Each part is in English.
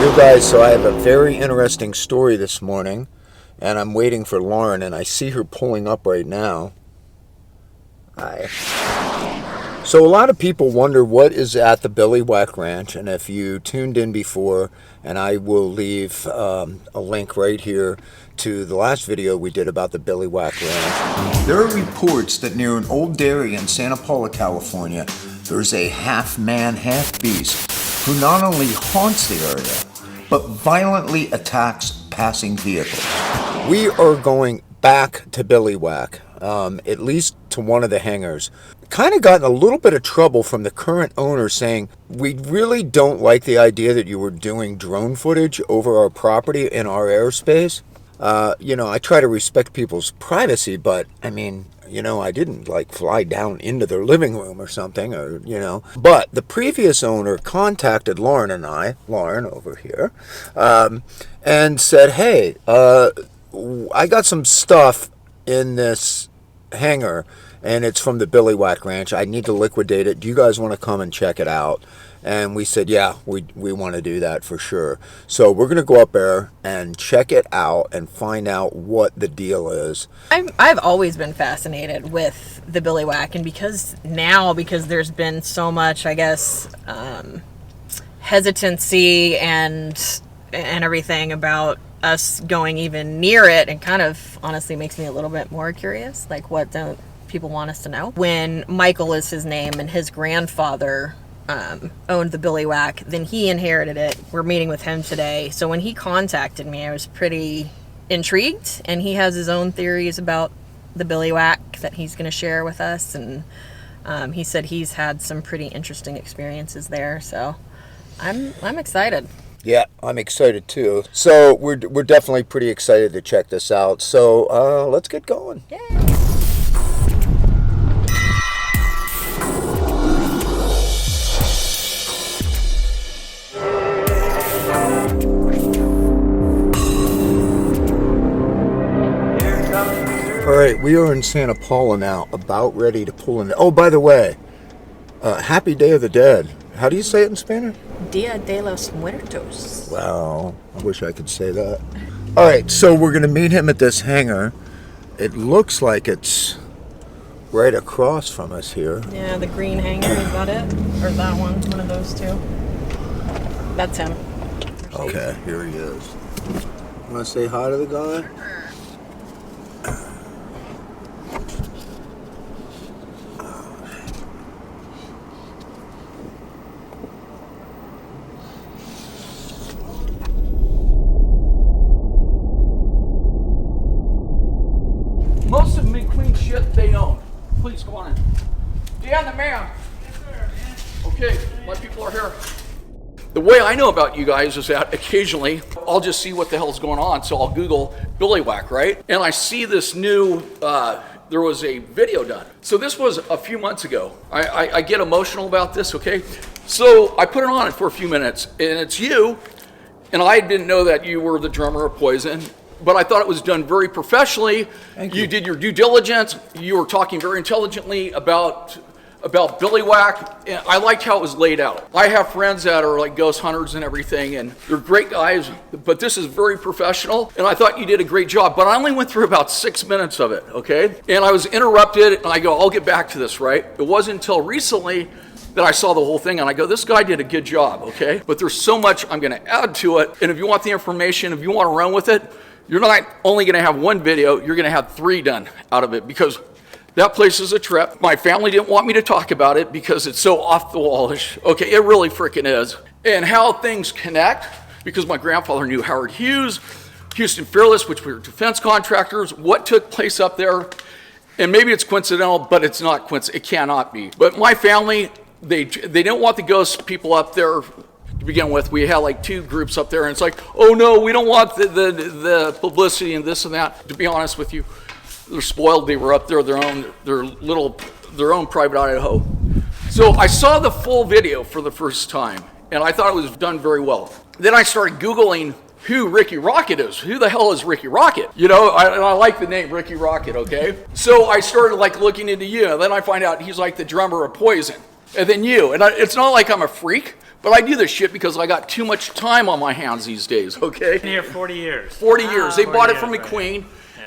You guys, so I have a very interesting story this morning, and I'm waiting for Lauren, and I see her pulling up right now. Hi. So a lot of people wonder what is at the Billiwhack Ranch, and if you tuned in before, and I will leave a link right here to the last video we did about the Billiwhack Ranch. There are reports that near an old dairy in Santa Paula, California, there's a half-man, half-beast who not only haunts the area, but violently attacks passing vehicles. We are going back to Billiwhack, at least to one of the hangars. Kind of got in a little bit of trouble from the current owner saying, we really don't like the idea that you were doing drone footage over our property in our airspace. I try to respect people's privacy, but I mean, I didn't fly down into their living room or something, But the previous owner contacted Lauren and I, Lauren over here, and said, hey, I got some stuff in this hangar, and it's from the Billiwhack Ranch. I need to liquidate it. Do you guys want to come and check it out? And we said, yeah, we want to do that for sure. So we're going to go up there and check it out and find out what the deal is. I've always been fascinated with the Billiwhack, and because there's been so much, I guess, hesitancy and everything about us going even near it, and kind of honestly makes me a little bit more curious, what don't people want us to know? When Michael is his name and his grandfather owned the Billiwhack, then he inherited it. We're meeting with him today. So when he contacted me, I was pretty intrigued, and he has his own theories about the Billiwhack that he's going to share with us, and he said he's had some pretty interesting experiences there, so I'm excited. Yeah, I'm excited too. So we're definitely pretty excited to check this out. So let's get going. Yay! All right, we are in Santa Paula now, about ready to pull in. Oh, by the way, Happy Day of the Dead. How do you say it in Spanish? Dia de los Muertos. Wow, I wish I could say that. All right, so we're going to meet him at this hangar. It looks like it's right across from us here. Yeah, the green hangar, is that it? Or that one of those two? That's him. Okay, here he is. Want to say hi to the guy? Most of McQueen shit they own. Please go on in. Deanna Maran. Yes, sir, man. Okay, my people are here. The way I know about you guys is that occasionally I'll just see what the hell's going on. So I'll Google Billiwhack, right? And I see this new, there was a video done. So this was a few months ago. I get emotional about this, okay? So I put it on for a few minutes, and it's you, and I didn't know that you were the drummer of Poison, but I thought it was done very professionally. Thank you. You did your due diligence. You were talking very intelligently about Billiwhack, and I liked how it was laid out. I have friends that are like ghost hunters and everything, and they're great guys, but this is very professional, and I thought you did a great job, but I only went through about 6 minutes of it, okay? And I was interrupted, and I go, I'll get back to this, right? It wasn't until recently that I saw the whole thing, and I go, this guy did a good job, okay? But there's so much I'm gonna add to it, and if you want the information, if you wanna run with it, you're not only gonna have one video, you're gonna have 3 done out of it, because that place is a trip. My family didn't want me to talk about it because it's so off the wallish. Okay, it really freaking is. And how things connect, because my grandfather knew Howard Hughes, Houston Fearless, which we were defense contractors, what took place up there. And maybe it's coincidental, but it's not coincidental. It cannot be. But my family, they didn't want the ghost people up there to begin with. We had like 2 groups up there, and it's like, oh no, we don't want the publicity and this and that. To be honest with you, they're spoiled. They were up there, their own private Idaho. So I saw the full video for the first time, and I thought it was done very well. Then I started Googling who Rikki Rockett is. Who the hell is Rikki Rockett? You know, I like the name Rikki Rockett, okay? So I started like looking into you, and then I find out he's like the drummer of Poison, and then you. And it's not like I'm a freak, But I do this shit because I got too much time on my hands these days, okay? Been here 40 years. 40 years. They 40 bought it years, from right. McQueen.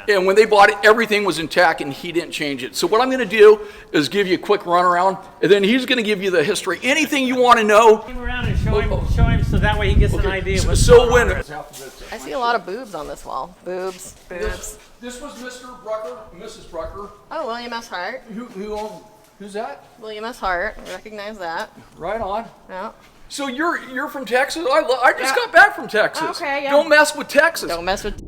Yeah. And when they bought it, everything was intact, and he didn't change it. So what I'm going to do is give you a quick runaround, and then he's going to give you the history. Anything you want to know. Come around and show him so that way he gets an idea. What's So going when on. I see a lot of boobs on this wall. Boobs. this was Mr. Brucker, Mrs. Brucker. Oh, William S. Hart. Who's that? William S. Hart. I recognize that. Right on. Yeah. So you're from Texas? I just got back from Texas. Okay, yeah. Don't mess with Texas. Don't mess with.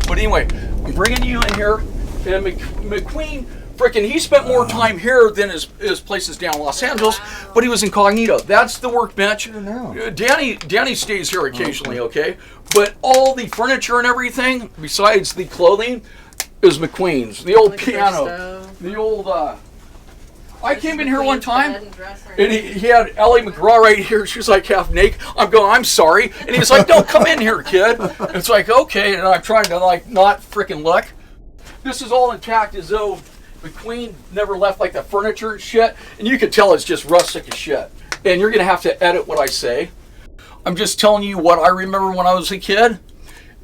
But anyway, I'm bringing you in here, and McQueen, frickin', he spent more time here than his places down in Los Angeles, but he was incognito. That's the workbench. Danny stays here occasionally, okay? But all the furniture and everything, besides the clothing, is McQueen's. The old piano, the old, I came in here one time, and he had Ellie McGraw right here. She was like half naked. I'm going, I'm sorry. And he's like, don't come in here, kid. It's like, okay. And I'm trying to like not freaking look. This is all intact as though McQueen never left like the furniture and shit. And you can tell it's just rustic as shit. And you're going to have to edit what I say. I'm just telling you what I remember when I was a kid.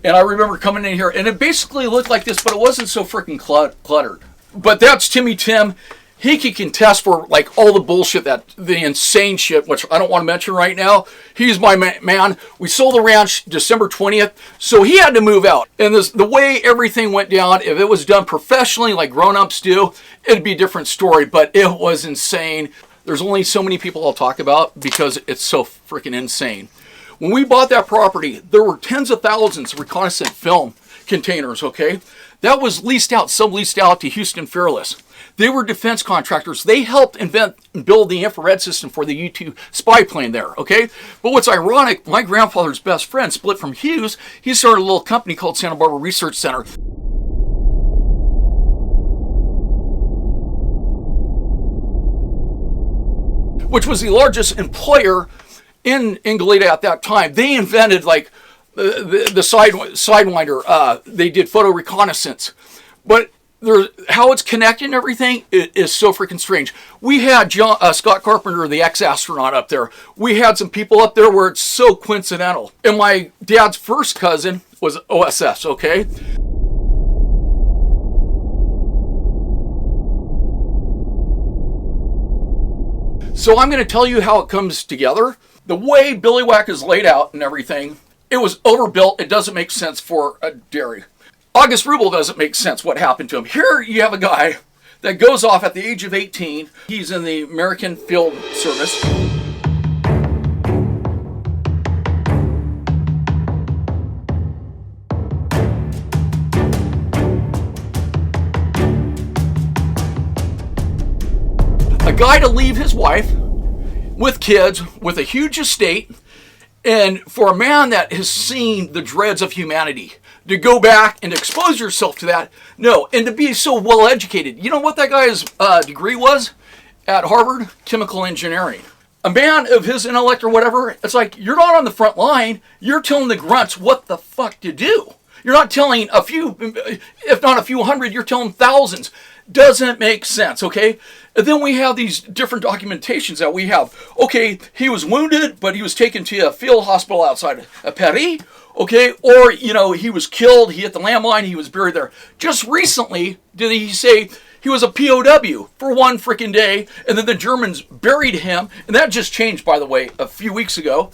And I remember coming in here, and it basically looked like this, but it wasn't so freaking cluttered. But that's Timmy Tim. He can contest for like all the bullshit, the insane shit, which I don't want to mention right now. He's my man. We sold the ranch December 20th, so he had to move out. And the way everything went down, if it was done professionally like grown-ups do, it'd be a different story, but it was insane. There's only so many people I'll talk about because it's so freaking insane. When we bought that property, there were tens of thousands of reconnaissance film containers, okay? That was subleased out to Houston Fearless. They were defense contractors. They helped invent and build the infrared system for the U-2 spy plane there, okay? But what's ironic, my grandfather's best friend split from Hughes. He started a little company called Santa Barbara Research Center. Which was the largest employer in Goleta at that time. They invented like the Sidewinder. They did photo reconnaissance. But how it's connected and everything is so freaking strange. We had Scott Carpenter, the ex-astronaut, up there. We had some people up there where it's so coincidental. And my dad's first cousin was OSS, okay? So I'm going to tell you how it comes together. The way Billiwhack is laid out and everything, it was overbuilt. It doesn't make sense for a dairy. August Rubel doesn't make sense what happened to him. Here you have a guy that goes off at the age of 18. He's in the American Field Service. A guy to leave his wife with kids, with a huge estate, and for a man that has seen the dregs of humanity, to go back and expose yourself to that, no, and to be so well educated. You know what that guy's degree was at Harvard? Chemical engineering. A man of his intellect or whatever, it's like, you're not on the front line, you're telling the grunts what the fuck to do. You're not telling a few, if not a few hundred, you're telling thousands. Doesn't make sense, okay? And then we have these different documentations that we have. Okay, he was wounded, but he was taken to a field hospital outside of Paris, okay? Or, you know, he was killed, he hit the landmine, he was buried there. Just recently, did he say he was a POW for one freaking day, and then the Germans buried him, and that just changed, by the way, a few months ago,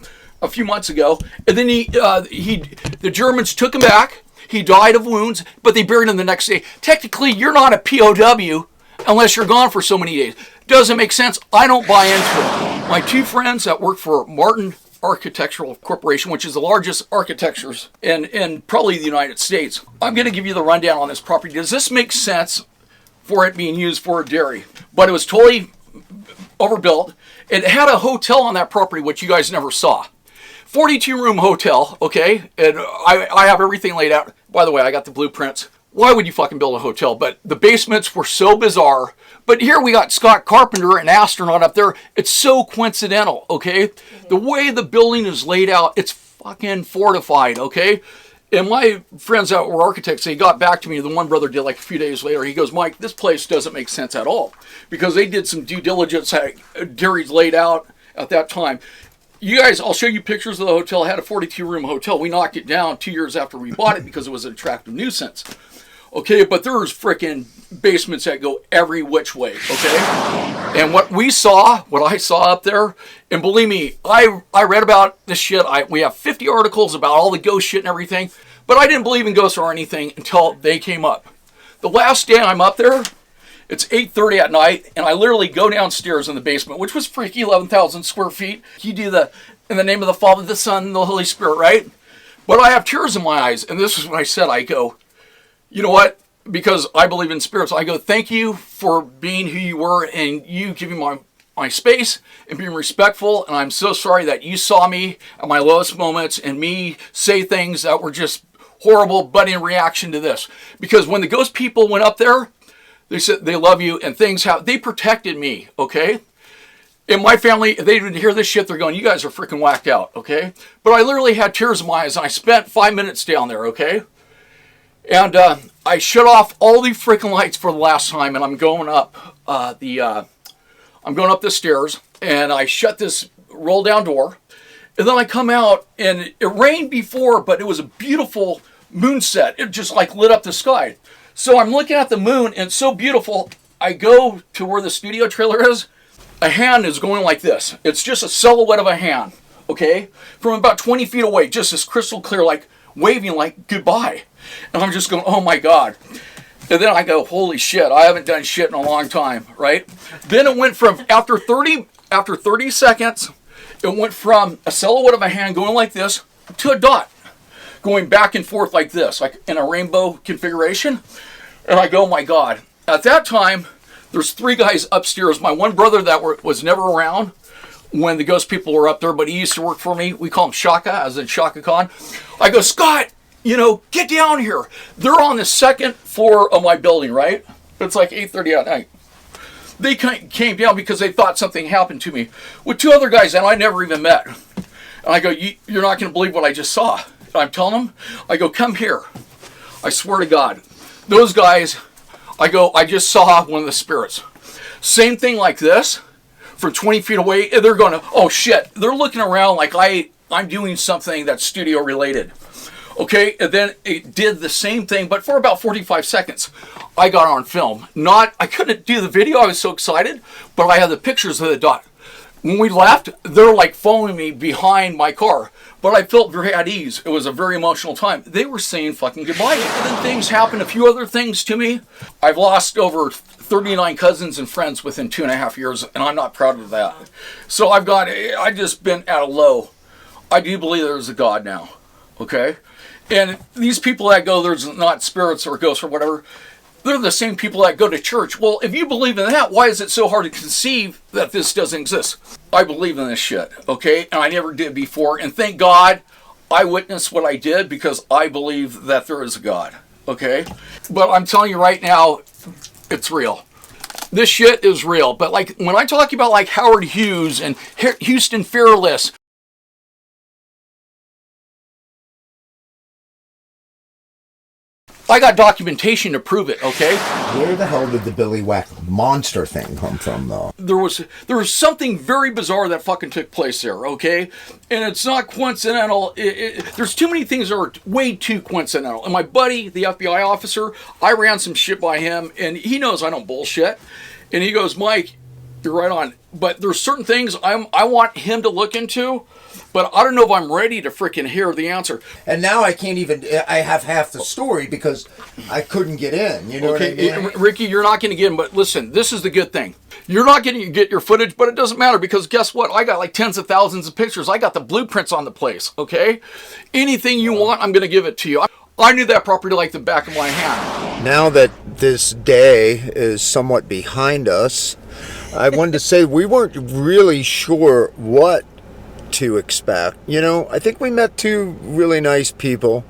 and then the Germans took him back. He died of wounds, but they buried him the next day. Technically, you're not a POW unless you're gone for so many days. Doesn't make sense. I don't buy into it. My two friends that work for Martin Architectural Corporation, which is the largest architectures in probably the United States. I'm going to give you the rundown on this property. Does this make sense for it being used for a dairy? But it was totally overbuilt. It had a hotel on that property, which you guys never saw. 42-room hotel, okay? And I have everything laid out. By the way, I got the blueprints. Why would you fucking build a hotel? But the basements were so bizarre. But here we got Scott Carpenter, an astronaut up there. It's so coincidental, okay? The way the building is laid out, it's fucking fortified, okay? And my friends that were architects, they got back to me. The one brother did like a few days later. He goes, Mike, this place doesn't make sense at all. Because they did some due diligence, had Derry's laid out at that time. You guys, I'll show you pictures of the hotel. It had a 42-room hotel. We knocked it down 2 years after we bought it because it was an attractive nuisance. Okay, but there's freaking basements that go every which way, okay? And what I saw up there, and believe me, I read about this shit. We have 50 articles about all the ghost shit and everything, but I didn't believe in ghosts or anything until they came up. The last day I'm up there, it's 8:30 at night, and I literally go downstairs in the basement, which was freaky 11,000 square feet. You do in the name of the Father, the Son, and the Holy Spirit, right? But I have tears in my eyes, and this is what I said. I go, you know what? Because I believe in spirits, I go, thank you for being who you were and you giving my space and being respectful. And I'm so sorry that you saw me at my lowest moments and me say things that were just horrible, but in reaction to this. Because when the ghost people went up there, they said they love you and they protected me, okay? In my family, if they didn't hear this shit, they're going, you guys are freaking whacked out, okay? But I literally had tears in my eyes and I spent 5 minutes down there, okay? And I shut off all the freaking lights for the last time, and I'm going up the stairs, and I shut this roll down door, and then I come out, and it rained before, but it was a beautiful moonset. It just like lit up the sky. So I'm looking at the moon, and it's so beautiful. I go to where the studio trailer is. A hand is going like this. It's just a silhouette of a hand, okay, from about 20 feet away, just as crystal clear, like waving like goodbye. And I'm just going, oh my God. And then I go, holy shit, I haven't done shit in a long time, right? Then it went from, after 30 seconds, it went from a silhouette of a hand going like this to a dot, going back and forth like this, like in a rainbow configuration. And I go, oh my God. At that time, there's 3 guys upstairs. My one brother that was never around when the ghost people were up there, but he used to work for me. We call him Shaka, as in Shaka Khan. I go, Scott, get down here. They're on the 2nd floor of my building, right? It's like 8:30 at night. They came down because they thought something happened to me with 2 other guys that I never even met. And I go, you're not going to believe what I just saw. And I'm telling them, I go, come here. I swear to God. Those guys, I go, I just saw one of the spirits. Same thing like this, from 20 feet away. And they're going, oh shit. They're looking around like I'm doing something that's studio related. Okay, and then it did the same thing, but for about 45 seconds, I got on film. I couldn't do the video, I was so excited, but I had the pictures of the dot. When we left, they're like following me behind my car, but I felt very at ease. It was a very emotional time. They were saying fucking goodbye. And then things happened, a few other things to me. I've lost over 39 cousins and friends within 2.5 years, and I'm not proud of that. So I've just been at a low. I do believe there's a God now, okay? And these people that go, there's not spirits or ghosts or whatever, they're the same people that go to church. Well, if you believe in that, why is it so hard to conceive that this doesn't exist? I believe in this shit, okay? And I never did before. And thank God I witnessed what I did because I believe that there is a God, okay? But I'm telling you right now, it's real. This shit is real. But like when I talk about like Howard Hughes and Houston Fearless, I got documentation to prove it, okay? Where the hell did the Billiwhack Monster thing come from, though? There was something very bizarre that fucking took place there, okay? And it's not coincidental. There's too many things that are way too coincidental. And my buddy, the FBI officer, I ran some shit by him, and he knows I don't bullshit. And he goes, Mike, you're right on. But there's certain things I want him to look into, but I don't know if I'm ready to freaking hear the answer. And now I have half the story because I couldn't get in. You know what I mean? Rikki, you're not going to get in, but listen, this is the good thing. You're not going to get your footage, but it doesn't matter because guess what? I got like tens of thousands of pictures. I got the blueprints on the place, okay? Anything you want, I'm going to give it to you. I knew that property like the back of my hand. Now that this day is somewhat behind us, I wanted to say we weren't really sure what to expect. I think we met 2 really nice people.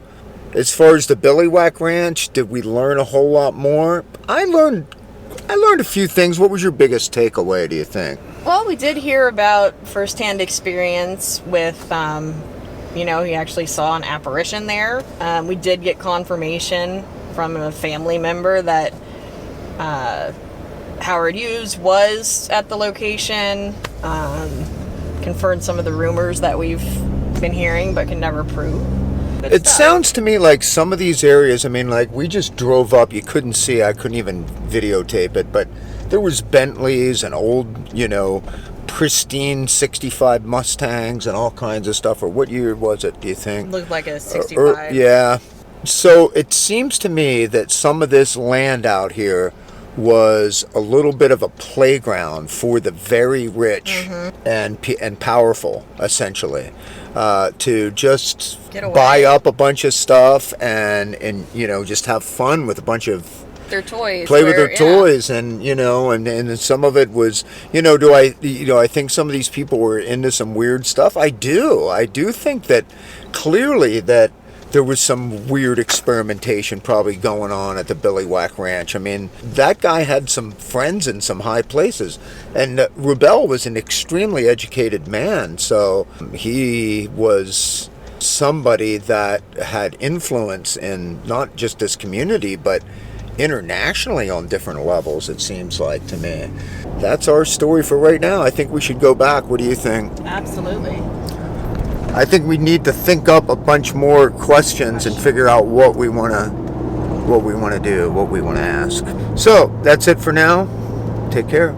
As far as the Billiwhack Ranch, did we learn a whole lot more? I learned a few things. What was your biggest takeaway, do you think? Well, we did hear about firsthand experience with he actually saw an apparition there. We did get confirmation from a family member that Howard Hughes was at the location, confirmed some of the rumors that we've been hearing but can never prove. It sounds to me like some of these areas, I mean, like we just drove up, you couldn't see, I couldn't even videotape it, but there was Bentleys and old, pristine 65 Mustangs and all kinds of stuff. Or what year was it, do you think? Looked like a 65. Yeah. So it seems to me that some of this land out here was a little bit of a playground for the very rich and powerful, essentially, to just buy up a bunch of stuff and just have fun with a bunch of their toys, play with their toys, and and some of it was, I think some of these people were into some weird stuff. I do think that clearly that there was some weird experimentation probably going on at the Billiwhack Ranch. I mean, that guy had some friends in some high places, and Rubel was an extremely educated man, so he was somebody that had influence in not just this community, but internationally on different levels, it seems like to me. That's our story for right now. I think we should go back. What do you think? Absolutely. I think we need to think up a bunch more questions and figure out what we want to do, what we want to ask. So that's it for now. Take care.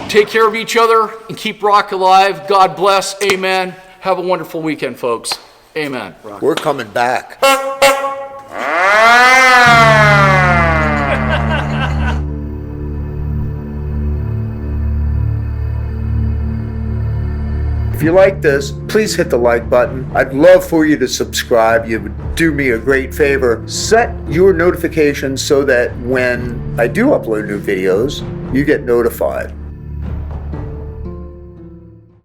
Take care of each other and keep rock alive. God bless. Amen. Have a wonderful weekend, folks. Amen. We're coming back. If you like this, please hit the like button. I'd love for you to subscribe. You would do me a great favor. Set your notifications so that when I do upload new videos, you get notified.